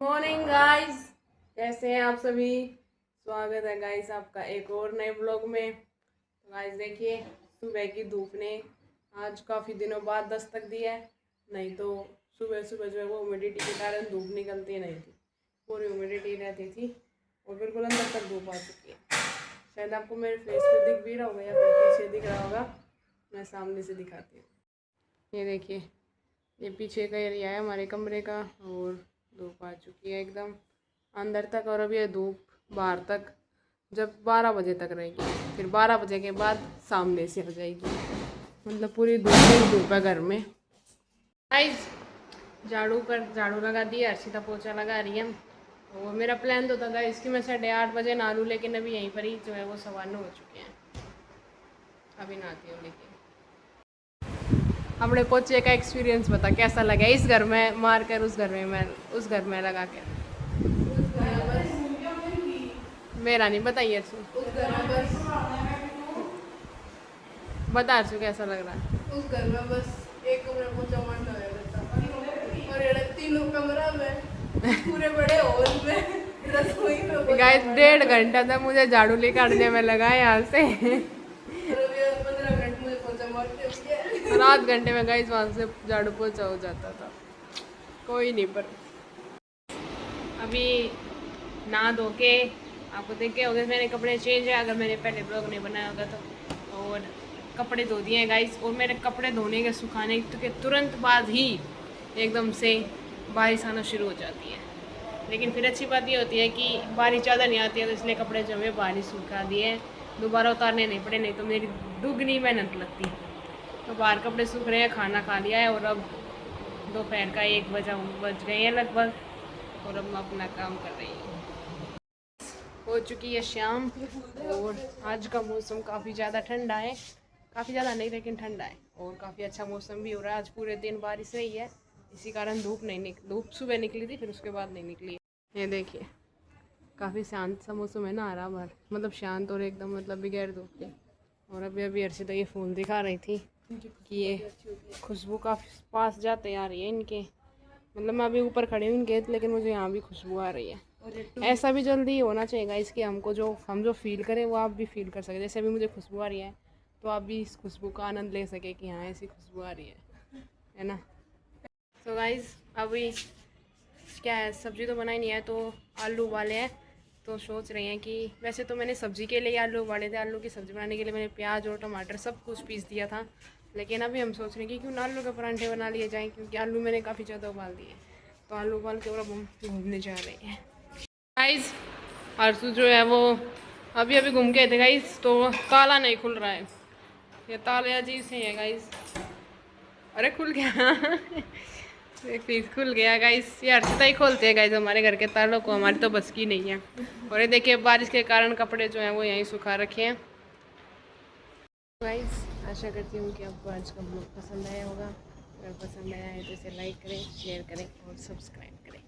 Morning guys, कैसे हैं आप सभी। स्वागत है गाइस आपका एक और नए ब्लॉग में। तो गाइस देखिए, सुबह की धूप ने आज काफ़ी दिनों बाद दस्तक दी है। नहीं तो सुबह सुबह जो है वो ह्यूमिडिटी के कारण धूप निकलती नहीं थी, पूरी ह्यूमिडिटी रहती थी और बिल्कुल अंदर तक धूप आ चुकी है। शायद आपको मेरे फेस पे दिख भी रहा होगा या फिर पीछे दिख रहा होगा, मैं सामने से दिखाती हूँ। ये देखिए, ये पीछे का एरिया है हमारे कमरे का और धूप आ चुकी है एकदम अंदर तक। और अब ये धूप बाहर तक जब 12 बजे तक रहेगी, फिर 12 बजे के बाद सामने से आ जाएगी। मतलब पूरी धूप है घर में। गाइस, झाड़ू लगा दिया, अर्शिता पोछा लगा रही है। और मेरा प्लान तो था गाइस कि मैं 8:30 बजे नहा लूँ, लेकिन अभी यहीं पर ही जो है वो 9:15 हो चुके हैं। अभी नहाती हूँ। लेकिन अपने पोछे का एक्सपीरियंस बता, कैसा लगा इस घर में मार कर उस घर में लगा कर। मेरा नहीं बताइए बता अर्शु कैसा लग रहा है। उस घर में बस एक कमरे पोछा मारना है और ये तीनों कमरा में पूरे बड़े हॉल में रसोई में गाइस 1.5 घंटा तक मुझे झाड़ू लेकर में लगा यहाँ से। 15 मिनट मुझे पोछा मारते हुए और आध घंटे में गाइस वहाँ से झाड़ू पोछा हो जाता था। कोई नहीं, पर अभी नहा धो के आपको देख के हो गए मैंने कपड़े चेंज है, अगर मैंने पहले ब्लॉग नहीं बनाया होगा तो। और कपड़े धो दिए हैं गाइस, और मेरे कपड़े धोने के सुखाने के तुरंत बाद ही एकदम से बारिश आना शुरू हो जाती है। लेकिन फिर अच्छी बात ये होती है कि बारिश ज़्यादा नहीं आती है, तो इसलिए कपड़े जो हमें बारिश सुखा दिए, दोबारा उतारने नहीं पड़े, नहीं तो मेरी दुगनी मेहनत लगती। तो बाहर कपड़े सूख रहे हैं, खाना खा लिया है और अब दोपहर का 1 बज गए हैं लगभग, और अब मैं अपना काम कर रही हूँ। हो चुकी है शाम और आज का मौसम काफ़ी ज़्यादा ठंडा है। काफ़ी ज़्यादा नहीं लेकिन ठंडा है, और काफ़ी अच्छा मौसम भी हो रहा है। आज पूरे दिन बारिश रही है, इसी कारण धूप सुबह निकली थी, फिर उसके बाद नहीं निकली। ये देखिए, काफ़ी शांत सा मौसम है ना, हरा भर, मतलब शांत और एकदम मतलब बगैर धूप के। और अभी अर्शिता ये फूल दिखा रही थी कि ये खुशबू काफ़ी पास जाते आ रही है इनके, मतलब मैं अभी ऊपर खड़ी हूँ इनके, लेकिन मुझे यहाँ भी खुशबू आ रही है। ऐसा भी जल्दी होना चाहिए इसके, हम जो फील करें वो आप भी फील कर सकें। जैसे अभी मुझे खुशबू आ रही है, तो आप भी इस खुशबू का आनंद ले सके कि हाँ ऐसी खुशबू आ रही है ना। तो गाइस, अभी क्या है, सब्ज़ी तो बनाई नहीं है, तो आलू उबाले हैं। तो सोच रहे हैं कि वैसे तो मैंने सब्ज़ी के लिए आलू उबाले थे, आलू की सब्ज़ी बनाने के लिए मैंने प्याज और टमाटर सब कुछ पीस दिया था। लेकिन अभी हम सोच रहे हैं कि क्यों ना आलू के परांठे बना लिए जाएँ, क्योंकि आलू मैंने काफ़ी ज़्यादा उबाल दिए। तो आलू उबाल के और अब हम घूमने जा रहे हैं गाइस। अर्शु जो है वो अभी अभी घूम के थे गाइस, तो ताला नहीं खुल रहा है। ये ताले अजीब से है गाइस। अरे खुल गया। एक पीस खुल गया गाइस। ये अर्शिता ही खोलते हैं गाइस हमारे घर के तालों को, हमारी तो बस की नहीं है। और ये देखिए, बारिश के कारण कपड़े जो हैं वो यहीं सुखा रखे हैं गाइस। आशा करती हूँ कि आपको आज का ब्लॉग पसंद आया होगा। अगर पसंद आया है तो इसे लाइक करें, शेयर करें और सब्सक्राइब करें।